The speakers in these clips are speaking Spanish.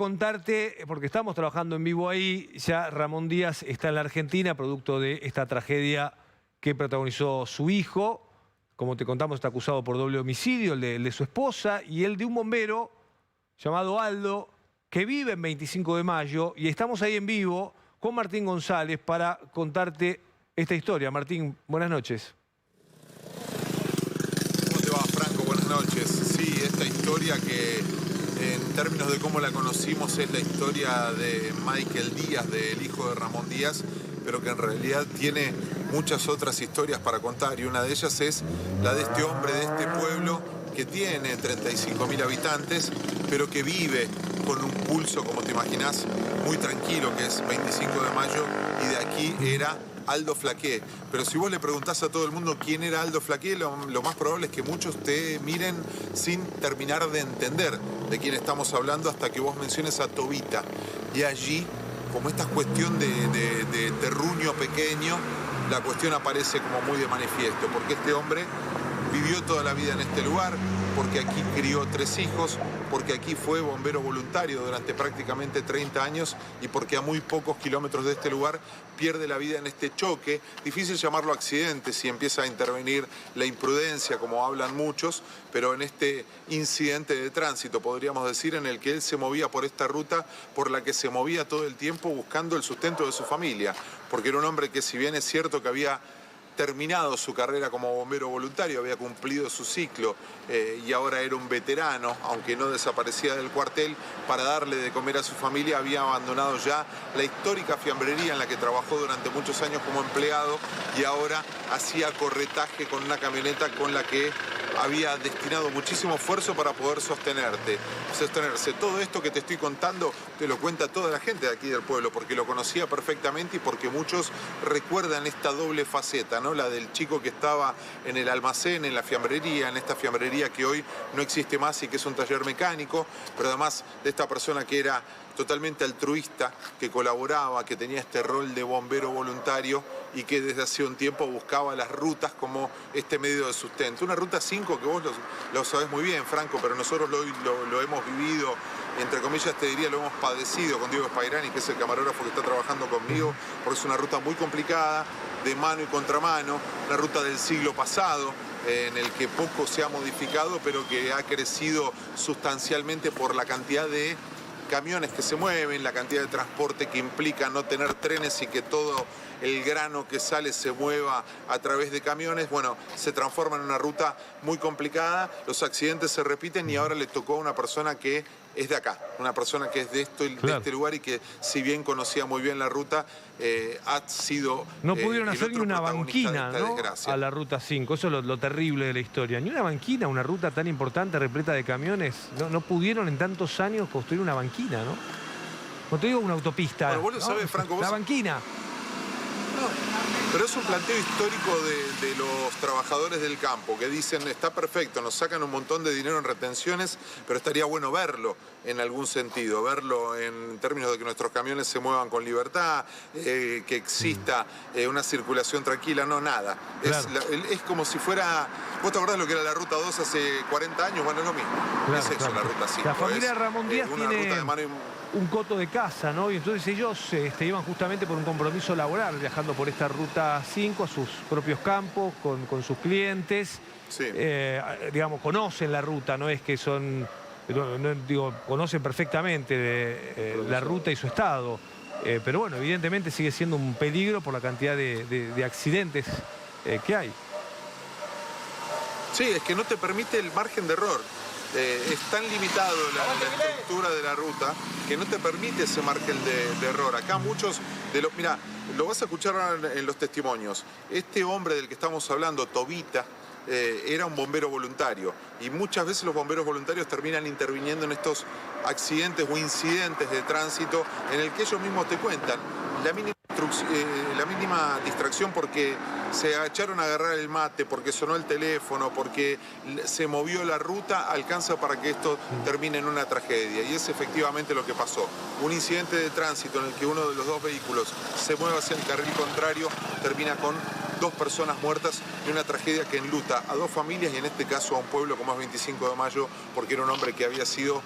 contarte, porque estamos trabajando en vivo ahí, ya Ramón Díaz está en la Argentina, producto de esta tragedia que protagonizó su hijo. Como te contamos, está acusado por doble homicidio, el de su esposa, y el de un bombero llamado Aldo, que vive en 25 de Mayo, y estamos ahí en vivo con Martín González para contarte esta historia. Martín, buenas noches. ¿Cómo te va, Franco? Buenas noches. Sí, esta historia que en términos de cómo la conocimos es la historia de Michael Díaz, del hijo de Ramón Díaz, pero que en realidad tiene muchas otras historias para contar, y una de ellas es la de este hombre, de este pueblo que tiene 35.000 habitantes, pero que vive con un pulso, como te imaginás, muy tranquilo, que es 25 de Mayo, y de aquí era Aldo Flaqué. Pero si vos le preguntás a todo el mundo quién era Aldo Flaqué, lo más probable es que muchos te miren sin terminar de entender de quién estamos hablando hasta que vos menciones a Tobita. Y allí, como esta cuestión de terruño pequeño, la cuestión aparece como muy de manifiesto, porque este hombre vivió toda la vida en este lugar, porque aquí crió 3 hijos, porque aquí fue bombero voluntario durante prácticamente 30 años y porque a muy pocos kilómetros de este lugar pierde la vida en este choque. Difícil llamarlo accidente si empieza a intervenir la imprudencia, como hablan muchos, pero en este incidente de tránsito, podríamos decir, en el que él se movía por esta ruta por la que se movía todo el tiempo buscando el sustento de su familia, porque era un hombre que, si bien es cierto que había terminado su carrera como bombero voluntario, había cumplido su ciclo y ahora era un veterano, aunque no desaparecía del cuartel, para darle de comer a su familia había abandonado ya la histórica fiambrería en la que trabajó durante muchos años como empleado y ahora hacía corretaje con una camioneta con la que había destinado muchísimo esfuerzo para poder sostenerse. Todo esto que te estoy contando te lo cuenta toda la gente de aquí del pueblo, porque lo conocía perfectamente y porque muchos recuerdan esta doble faceta, ¿no? La del chico que estaba en el almacén, en la fiambrería, en esta fiambrería que hoy no existe más y que es un taller mecánico, pero además de esta persona que era totalmente altruista, que colaboraba, que tenía este rol de bombero voluntario y que desde hace un tiempo buscaba las rutas como este medio de sustento. Una ruta 5 que vos lo sabés muy bien, Franco, pero nosotros lo hemos vivido, entre comillas te diría, lo hemos padecido con Diego Spairani, que es el camarógrafo que está trabajando conmigo, porque es una ruta muy complicada, de mano y contramano, una ruta del siglo pasado, en el que poco se ha modificado, pero que ha crecido sustancialmente por la cantidad de camiones que se mueven, la cantidad de transporte que implica no tener trenes y que todo el grano que sale se mueva a través de camiones. Bueno, se transforma en una ruta muy complicada, los accidentes se repiten y ahora le tocó a una persona que es de acá, una persona que es de este lugar y que, si bien conocía muy bien la ruta, ha sido... No pudieron hacer ni una banquina, ¿no?, a la Ruta 5. Eso es lo terrible de la historia. Ni una banquina, una ruta tan importante, repleta de camiones. No pudieron en tantos años construir una banquina, ¿no? No te digo una autopista. Bueno, vos lo ¿no? sabés, Franco. La banquina. No, pero es un planteo histórico de los trabajadores del campo que dicen, está perfecto, nos sacan un montón de dinero en retenciones, pero estaría bueno verlo en algún sentido, verlo en términos de que nuestros camiones se muevan con libertad, que exista una circulación tranquila, no, nada. Claro. Es como si fuera... ¿Vos te acordás lo que era la Ruta 2 hace 40 años? Bueno, es lo mismo. Claro, es eso, la Ruta 5. La familia Ramón Díaz tiene ruta de un coto de casa, ¿no? Y entonces ellos iban justamente por un compromiso laboral, viajando por esta Ruta 5 a sus propios campos, con sus clientes. Sí. Digamos, conocen la ruta, no es que son... digo, conocen perfectamente la ruta y su estado. Pero bueno, evidentemente sigue siendo un peligro por la cantidad de accidentes que hay. Sí, es que no te permite el margen de error. Es tan limitado la estructura de la ruta que no te permite ese margen de error. Acá muchos de los... Mira, lo vas a escuchar en los testimonios. Este hombre del que estamos hablando, Tobita, era un bombero voluntario y muchas veces los bomberos voluntarios terminan interviniendo en estos accidentes o incidentes de tránsito en el que ellos mismos te cuentan la mínima distracción porque se agacharon a agarrar el mate, porque sonó el teléfono, porque se movió la ruta, alcanza para que esto termine en una tragedia. Y es efectivamente lo que pasó. Un incidente de tránsito en el que uno de los dos vehículos se mueve hacia el carril contrario, termina con 2 personas muertas y una tragedia que enluta a 2 familias y en este caso a un pueblo como es 25 de Mayo, porque era un hombre que había sido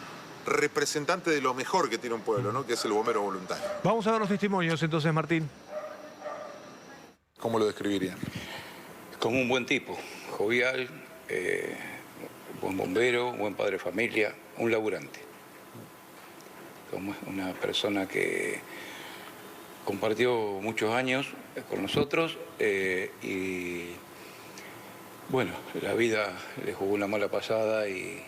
representante de lo mejor que tiene un pueblo, ¿no? Que es el bombero voluntario. Vamos a ver los testimonios entonces, Martín. ¿Cómo lo describirían? Como un buen tipo, jovial, buen bombero, buen padre de familia, un laburante. Como una persona que compartió muchos años con nosotros y bueno, la vida le jugó una mala pasada y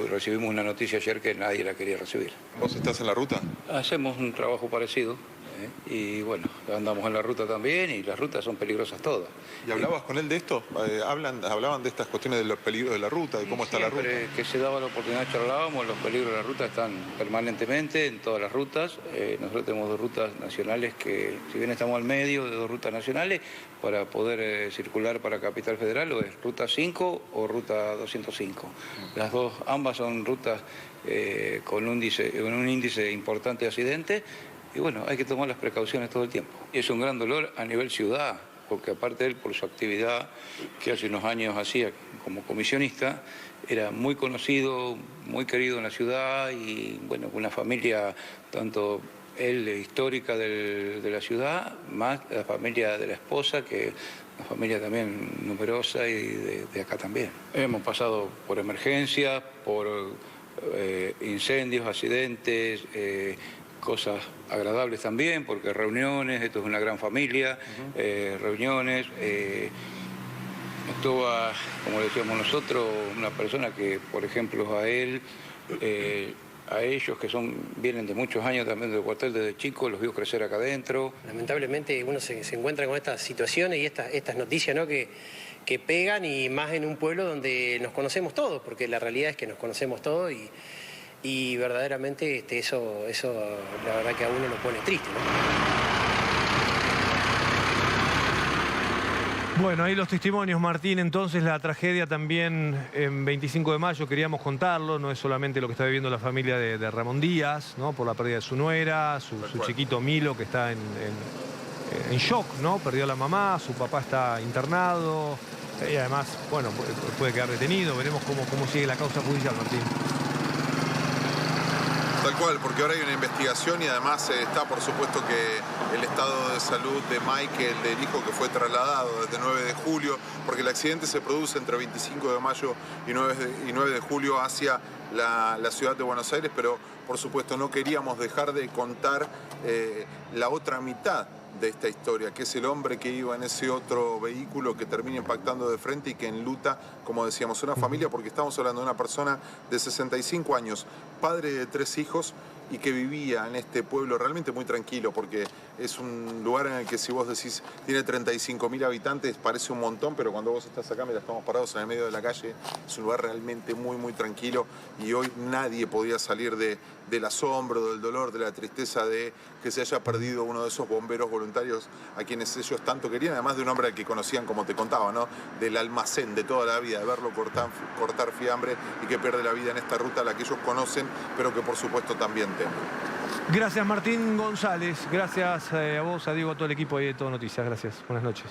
recibimos una noticia ayer que nadie la quería recibir. ¿Vos estás en la ruta? Hacemos un trabajo parecido. Y bueno, andamos en la ruta también y las rutas son peligrosas todas. ¿Y hablabas con él de esto? ¿Hablaban de estas cuestiones de los peligros de la ruta, de cómo está la ruta? Siempre que se daba la oportunidad charlábamos, los peligros de la ruta están permanentemente en todas las rutas. Nosotros tenemos 2 rutas nacionales que, si bien estamos al medio de 2 rutas nacionales, para poder circular para Capital Federal, o es Ruta 5 o Ruta 205. Las dos, ambas son rutas con un índice importante de accidentes. Y bueno, hay que tomar las precauciones todo el tiempo. Y es un gran dolor a nivel ciudad, porque aparte de él, por su actividad que hace unos años hacía como comisionista, era muy conocido, muy querido en la ciudad y bueno, una familia, tanto él histórica de la ciudad, más la familia de la esposa, que es una familia también numerosa y de acá también. Hemos pasado por emergencias, por incendios, accidentes, cosas agradables también, porque reuniones, esto es una gran familia, reuniones, estuvo, como decíamos nosotros, una persona que, por ejemplo, a él, a ellos que vienen de muchos años también del cuartel desde chicos, los vio crecer acá adentro. Lamentablemente uno se encuentra con estas situaciones y estas noticias, ¿no? que pegan, y más en un pueblo donde nos conocemos todos, porque la realidad es que nos conocemos todos y verdaderamente eso la verdad que a uno lo pone triste, ¿no? Bueno, ahí los testimonios, Martín. Entonces, la tragedia también en 25 de mayo, queríamos contarlo, no es solamente lo que está viviendo la familia de Ramón Díaz, ¿no? Por la pérdida de su nuera, su chiquito Milo, que está en shock, ¿no? Perdió a la mamá, su papá está internado y además, bueno, puede quedar detenido. Veremos cómo sigue la causa judicial, Martín. Tal cual, porque ahora hay una investigación y además está, por supuesto, que el estado de salud de Michael, del hijo que fue trasladado desde 9 de julio, porque el accidente se produce entre 25 de mayo y 9 de julio hacia la ciudad de Buenos Aires, pero por supuesto no queríamos dejar de contar la otra mitad de esta historia, que es el hombre que iba en ese otro vehículo que termina impactando de frente y que enluta, como decíamos, una familia, porque estamos hablando de una persona de 65 años, padre de 3 hijos y que vivía en este pueblo realmente muy tranquilo, porque es un lugar en el que, si vos decís tiene 35.000 habitantes, parece un montón, pero cuando vos estás acá, mira, estamos parados en el medio de la calle, es un lugar realmente muy, muy tranquilo, y hoy nadie podía salir del asombro, del dolor, de la tristeza de que se haya perdido uno de esos bomberos voluntarios a quienes ellos tanto querían, además de un hombre al que conocían, como te contaba, ¿no? Del almacén de toda la vida, de verlo cortar fiambre, y que pierde la vida en esta ruta a la que ellos conocen, pero que por supuesto también temen. Gracias, Martín González. Gracias a vos, a Diego, a todo el equipo de Todo Noticias. Gracias. Buenas noches.